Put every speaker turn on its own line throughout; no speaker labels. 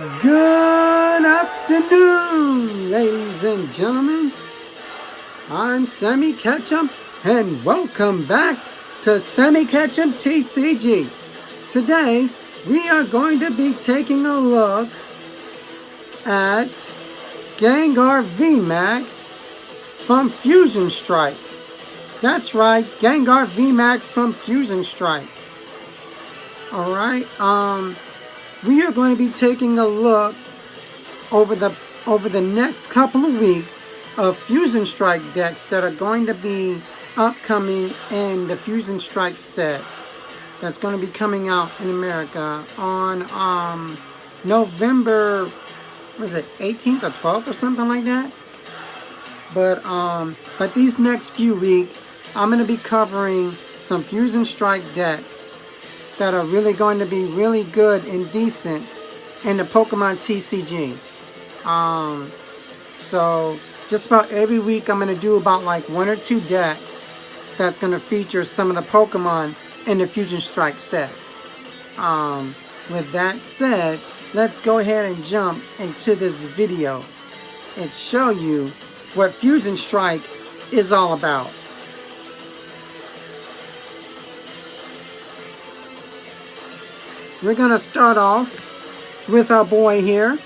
Good afternoon, ladies and gentlemen. I'm Sammy Ketchum, and welcome back to Sammy Ketchum TCG. Today, we are going to be taking a look at Gengar Vmax from Fusion Strike. That's right, Gengar Vmax from Fusion Strike. Alright, we are going to be taking a look over the next couple of weeks of Fusion Strike decks that are going to be upcoming in the Fusion Strike set that's going to be coming out in America on November, was it 18th or 12th or something like that. But these next few weeks I'm going to be covering some Fusion Strike decks that are really going to be really good and decent in the Pokemon TCG. So just about every week I'm going to do about like one or two decks that's going to feature some of the Pokemon in the Fusion Strike set. With that said, let's go ahead and jump into this video and show you what Fusion Strike is all about. We're going to start off with our boy here.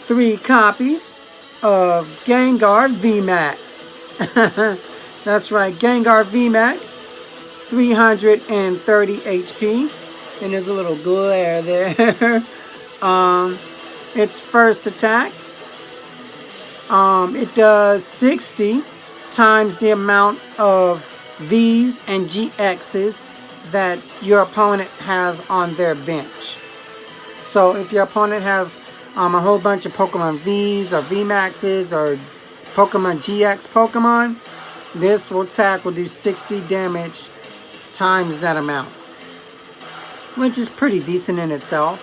3 copies of Gengar Vmax. That's right, Gengar Vmax, 330 HP. And there's a little glare there. Its first attack, it does 60 times the amount of Vs and GXs that your opponent has on their bench. So if your opponent has a whole bunch of Pokemon Vs or Vmaxes or Pokemon GX Pokemon, this attack will do 60 damage times that amount, which is pretty decent in itself.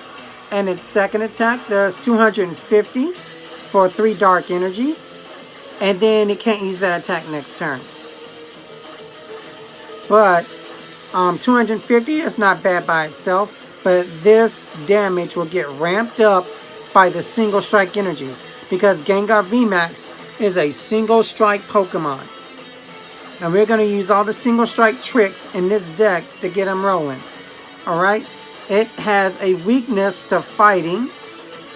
And its second attack does 250 for 3 dark energies, and then it can't use that attack next turn. But 250 is not bad by itself, but this damage will get ramped up by the single strike energies because Gengar Vmax is a single strike Pokemon. And we're going to use all the single strike tricks in this deck to get him rolling. Alright, it has a weakness to fighting,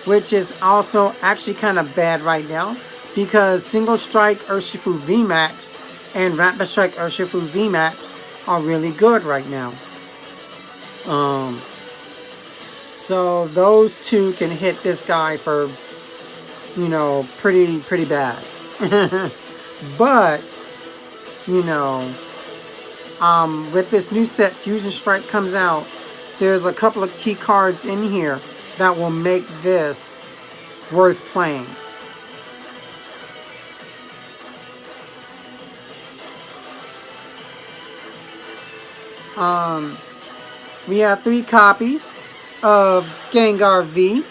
which is also actually kind of bad right now because single strike Urshifu Vmax and Rapid Strike Urshifu Vmax are really good right now. So those two can hit this guy for, you know, pretty bad. But, you know, with this new set Fusion Strike comes out, there's a couple of key cards in here that will make this worth playing. We have 3 copies of Gengar V.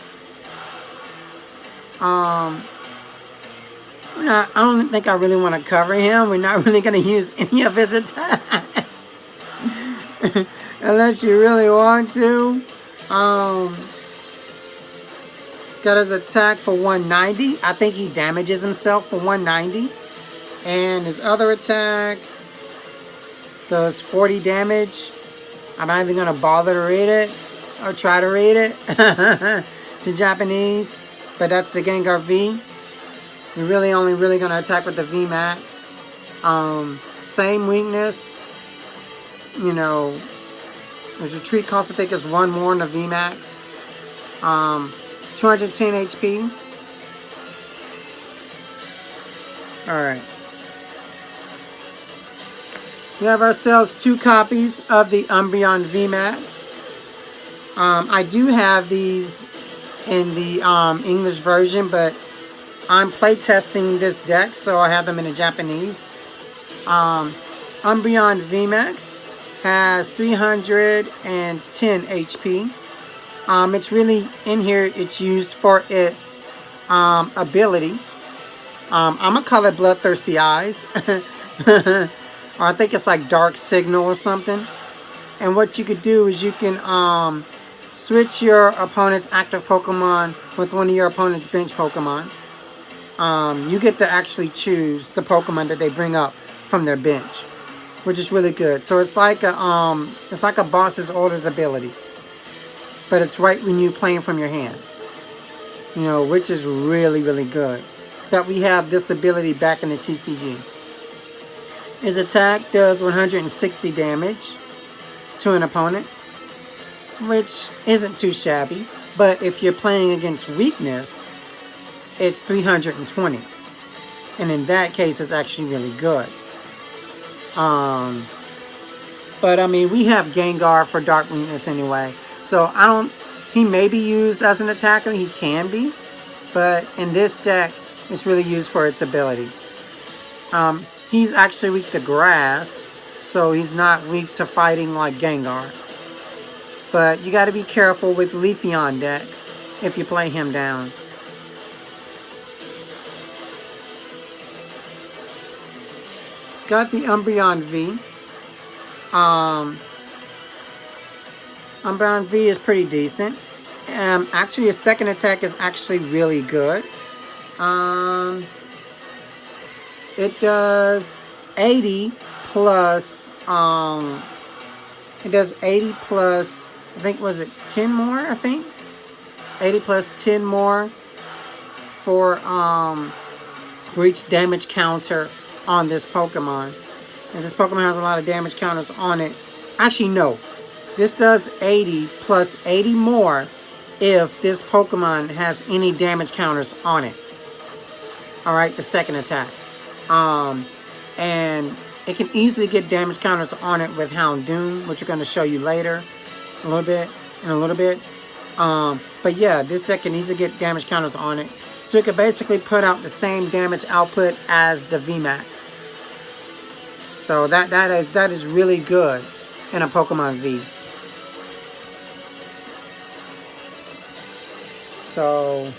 I don't think I really want to cover him. We're not really going to use any of his attacks. Unless you really want to. Got his attack for 190. I think he damages himself for 190. And his other attack does 40 damage. I'm not even going to bother to read it or try to read it. It's in Japanese, but that's the Gengar V. We're really only going to attack with the Vmax. Same weakness. You know, his retreat cost I think is 1 more than the Vmax. 210 HP. Alright. We have ourselves 2 copies of the Umbreon Vmax. I do have these in the English version, but I'm playtesting this deck, so I have them in the Japanese. Umbreon Vmax has 310 HP. It's really in here, it's used for its ability. I'm going to call it Bloodthirsty Eyes. Or I think it's like Dark Signal or something. And what you could do is you can switch your opponent's active Pokemon with one of your opponent's bench Pokemon. You get to actually choose the Pokemon that they bring up from their bench, which is really good. So it's like a boss's orders ability, but it's right when you playing from your hand. You know, which is really, really good. That we have this ability back in the TCG. His attack does 160 damage to an opponent, which isn't too shabby. But if you're playing against weakness, it's 320. And in that case, it's actually really good. But I mean, we have Gengar for dark weakness anyway. So he may be used as an attacker, he can be. But in this deck, it's really used for its ability. He's actually weak to grass, so he's not weak to fighting like Gengar. But you got to be careful with Leafeon decks if you play him down. Got the Umbreon V. Umbreon V is pretty decent. Actually, his second attack is actually really good. It does 80 plus. It does 80 plus. I think was it 10 more? I think 80 plus 10 more for each damage counter on this Pokemon. And this Pokemon has a lot of damage counters on it. Actually, no. This does 80 plus 80 more if this Pokemon has any damage counters on it. Alright, the second attack. And it can easily get damage counters on it with Houndoom, which we're going to show you later. In a little bit. But yeah, this deck can easily get damage counters on it. So it can basically put out the same damage output as the Vmax. So that is really good in a Pokemon V. So,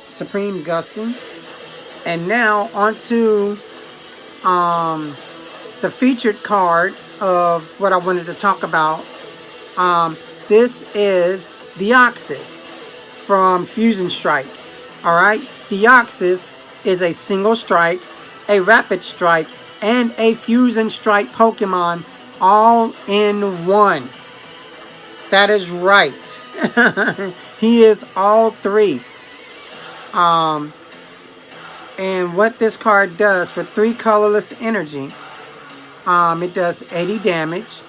Supreme Gusting. And now onto the featured card of what I wanted to talk about. This is Deoxys from Fusion Strike. Alright, Deoxys is a single strike, a rapid strike, and a Fusion Strike Pokemon all in one. That is right. He is all three. And what this card does for 3 colorless energy, it does 80 damage.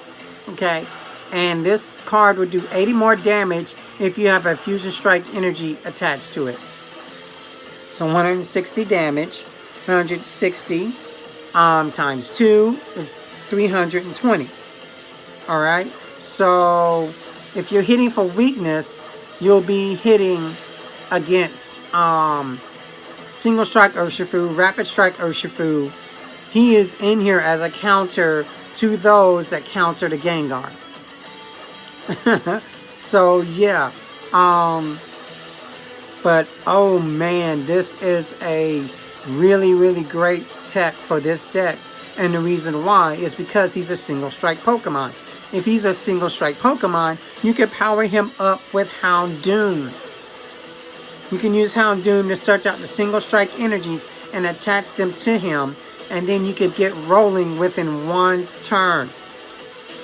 Okay. And this card would do 80 more damage if you have a Fusion Strike energy attached to it. So 160 damage. 160 times 2 is 320. Alright. So if you're hitting for weakness, you'll be hitting against Single Strike Urshifu, Rapid Strike Urshifu. He is in here as a counter to those that counter the Gengar. So yeah. But oh man, this is a really, really great tech for this deck. And the reason why is because he's a single strike Pokemon. If he's a single strike Pokemon, you can power him up with Houndoom. You can use Houndoom to search out the single strike energies and attach them to him. And then you could get rolling within one turn.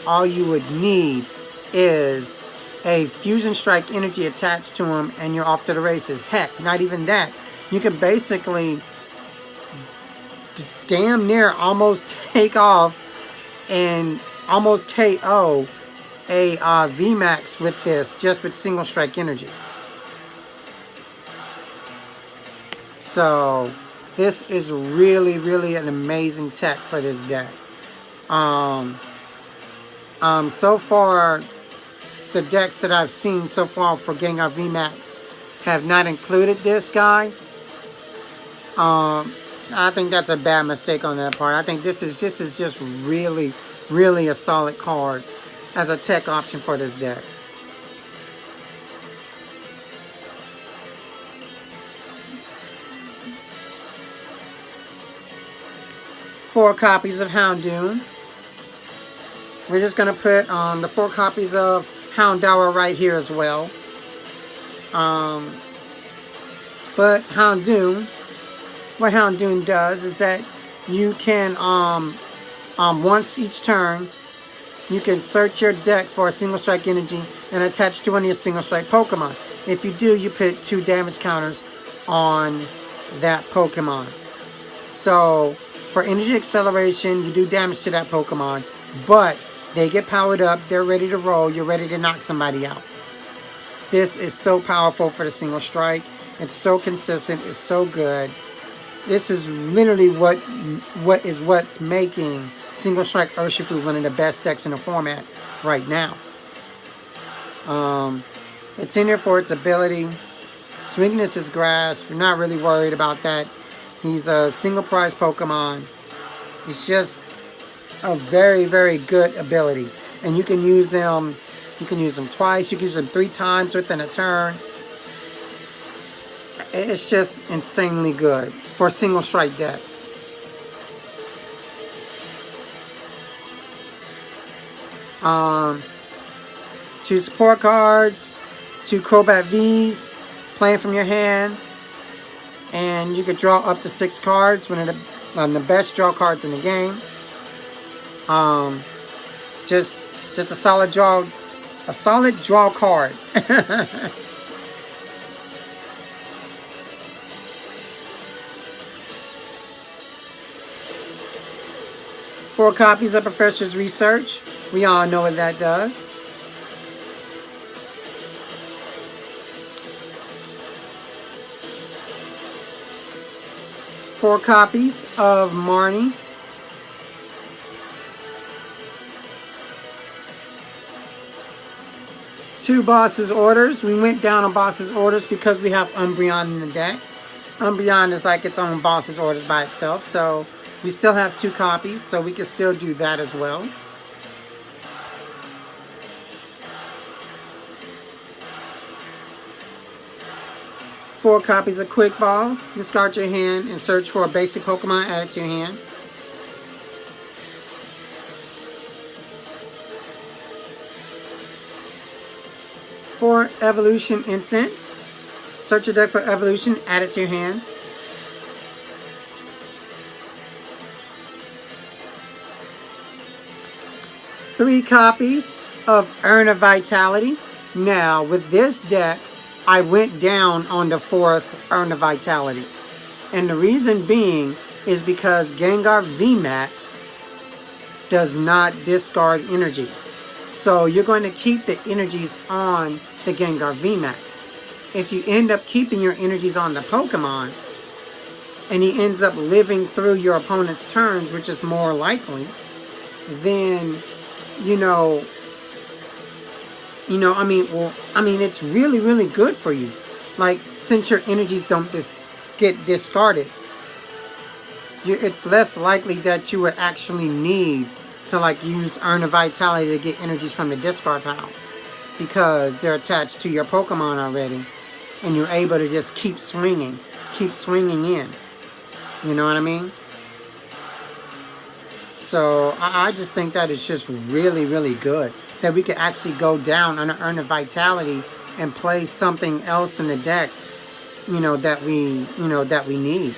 All you would need is a Fusion Strike energy attached to him and you're off to the races. Heck, not even that. You can basically damn near almost take off and almost KO a Vmax with this, just with single strike energies. So this is really, really an amazing tech for this deck. So far, the decks that I've seen so far for Gengar VMAX have not included this guy. I think that's a bad mistake on that part. I think this is just really, really a solid card as a tech option for this deck. Four copies of Houndoom. We're just going to put the 4 copies of Houndour right here as well. But Houndoom, what Houndoom does is that you can, once each turn, you can search your deck for a single strike energy and attach to one of your single strike Pokemon. If you do, you put 2 damage counters on that Pokemon. So, for energy acceleration, you do damage to that Pokemon, but they get powered up, they're ready to roll, you're ready to knock somebody out. This is so powerful for the single strike. It's so consistent, it's so good. This is literally what's making Single Strike Urshifu one of the best decks in the format right now. It's in here for its ability. Its weakness is Grass. We're not really worried about that. He's a single prize Pokemon. It's just a very, very good ability. And you can use him. You can use him twice. You can use him 3 times within a turn. It's just insanely good for single strike decks. Two support cards, 2 Crobat Vs, playing from your hand, and you could draw up to 6 cards. One of the best draw cards in the game. Just a solid draw card. 4 copies of Professor's Research. We all know what that does. Four copies of Marnie. Two Boss's Orders. We went down on Boss's Orders because we have Umbreon in the deck. Umbreon is like its own Boss's Orders by itself, so we still have 2 copies, so we can still do that as well. Four copies of Quick Ball. Discard your hand and search for a basic Pokemon added to your hand. Four Evolution Incense. Search your deck for Evolution, add it to your hand. 3 copies of Urn of Vitality. Now, with this deck, I went down on the 4th Urn of Vitality. And the reason being is because Gengar Vmax does not discard energies. So you're going to keep the energies on the Gengar Vmax. If you end up keeping your energies on the Pokemon, and he ends up living through your opponent's turns, which is more likely, then, it's really, really good for you. Like, since your energies don't get discarded, it's less likely that you would actually need to, use Urn of Vitality to get energies from the discard pile, because they're attached to your Pokemon already, and you're able to just keep swinging in. You know what I mean? So I just think that is just really, really good. That we can actually go down on an Urn of Vitality and play something else in the deck, that we need.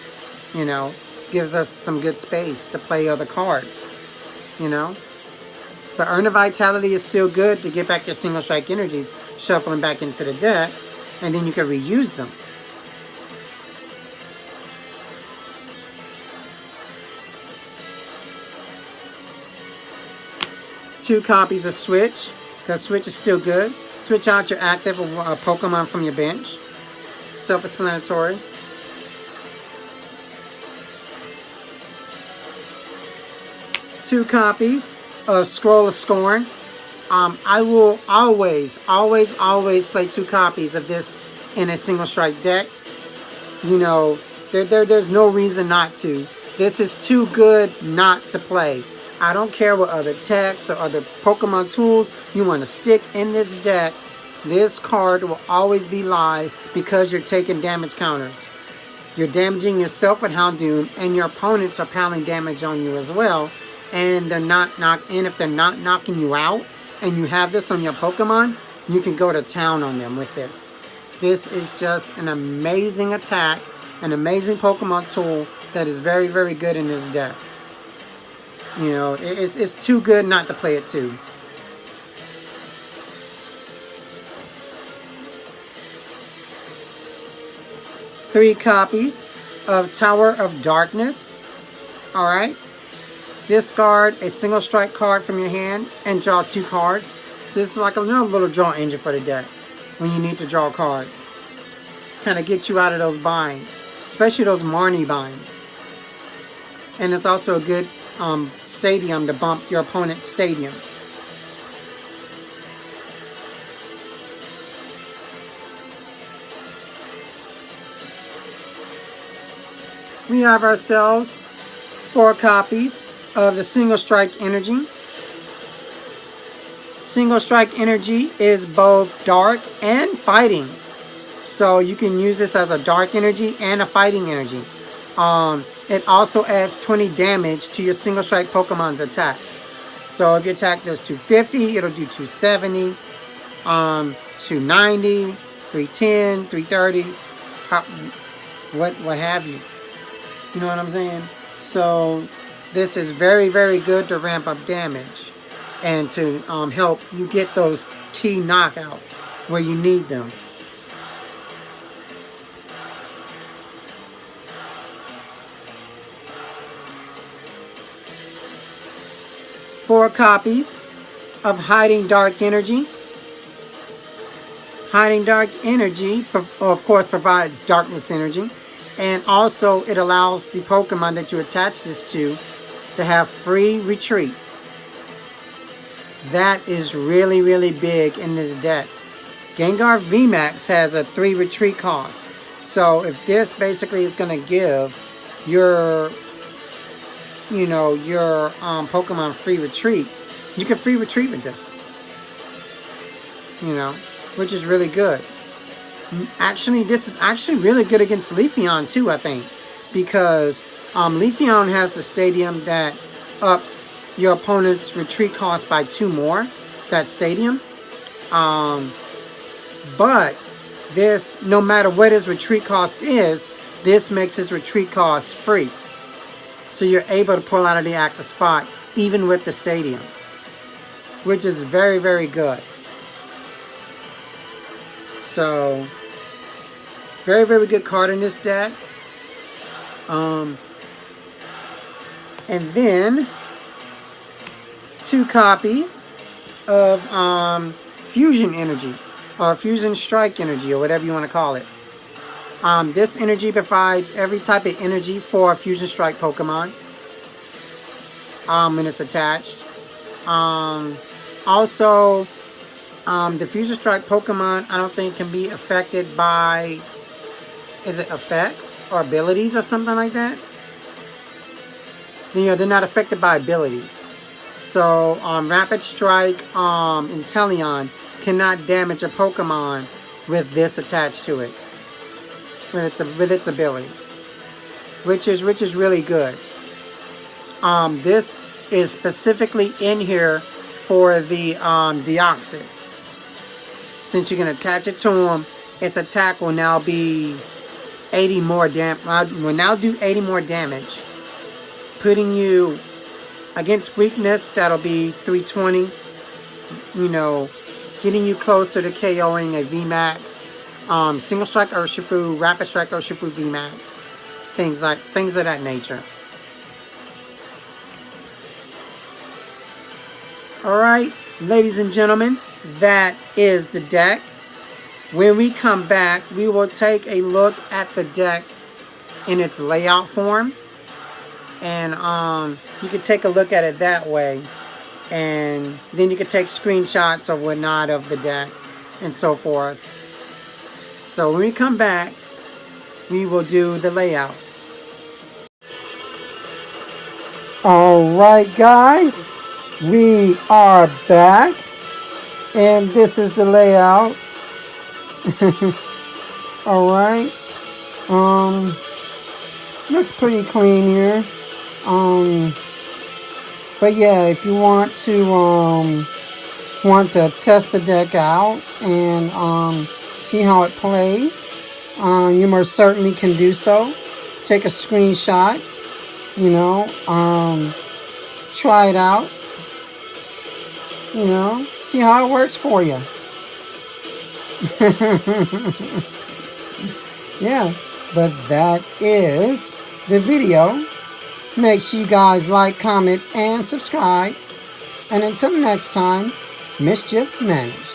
Gives us some good space to play other cards. But Urn of Vitality is still good to get back your single strike energies, shuffling back into the deck, and then you can reuse them. Two copies of Switch, because Switch is still good. Switch out your active Pokemon from your bench. Self-explanatory. Two copies of Scroll of Scorn. I will always play 2 copies of this in a single strike deck. There's no reason not to. This is too good not to play. I don't care what other techs or other Pokemon tools you want to stick in this deck. This card will always be live because you're taking damage counters. You're damaging yourself with Houndoom, and your opponents are piling damage on you as well. And if they're not knocking you out, and you have this on your Pokemon, you can go to town on them with this. This is just an amazing attack, an amazing Pokemon tool that is very, very good in this deck. You know, it's too good not to play it too. Three copies of Tower of Darkness. Alright. Discard a single strike card from your hand and draw 2 cards. So this is like a little draw engine for the deck when you need to draw cards. Kind of get you out of those binds, especially those Marnie binds. And it's also a good stadium to bump your opponent's stadium. We have ourselves 4 copies of the Single Strike Energy. Single Strike Energy is both dark and fighting. So you can use this as a dark energy and a fighting energy. It also adds 20 damage to your Single Strike Pokemon's attacks. So if your attack does 250, it'll do 270, 290, 310, 330, what have you. You know what I'm saying? So this is very, very good to ramp up damage and to help you get those key knockouts where you need them. Four copies of Hiding Dark Energy. Hiding Dark Energy, of course, provides darkness energy. And also, it allows the Pokemon that you attach this to have free retreat. That is really, really big in this deck. Gengar Vmax has a 3 retreat cost. So if this basically is going to give your, your Pokemon free retreat, you can free retreat with this. Which is really good. Actually, this is actually really good against Leafeon too, I think. Because Leafeon has the stadium that ups your opponent's retreat cost by 2 more. That stadium. But this, no matter what his retreat cost is, this makes his retreat cost free. So you're able to pull out of the active spot even with the stadium. Which is very, very good. So, very, very good card in this deck. And then 2 copies of Fusion Energy, or Fusion Strike Energy, or whatever you want to call it. This energy provides every type of energy for a Fusion Strike Pokemon when it's attached. Also, the Fusion Strike Pokemon, I don't think can be affected by, is it effects or abilities or something like that? They're not affected by abilities. So, Rapid Strike Inteleon cannot damage a Pokemon with this attached to it. With its ability. Which is really good. This is specifically in here for the Deoxys. Since you can attach it to him, its attack will now be 80 more will now do 80 more damage. Putting you against weakness, that'll be 320. Getting you closer to KOing a Vmax. Single Strike Urshifu, Rapid Strike Urshifu Vmax. Things of that nature. Alright, ladies and gentlemen, that is the deck. When we come back, we will take a look at the deck in its layout form. And you can take a look at it that way. And then you can take screenshots or whatnot of the deck and so forth. So when we come back, we will do the layout. Alright guys, we are back. And this is the layout. Alright. Looks pretty clean here. But yeah, if you want to want to test the deck out and see how it plays, you most certainly can do so. Take a screenshot, try it out, see how it works for you. Yeah, but that is the video. Make sure you guys like, comment, and subscribe. And until next time, mischief managed.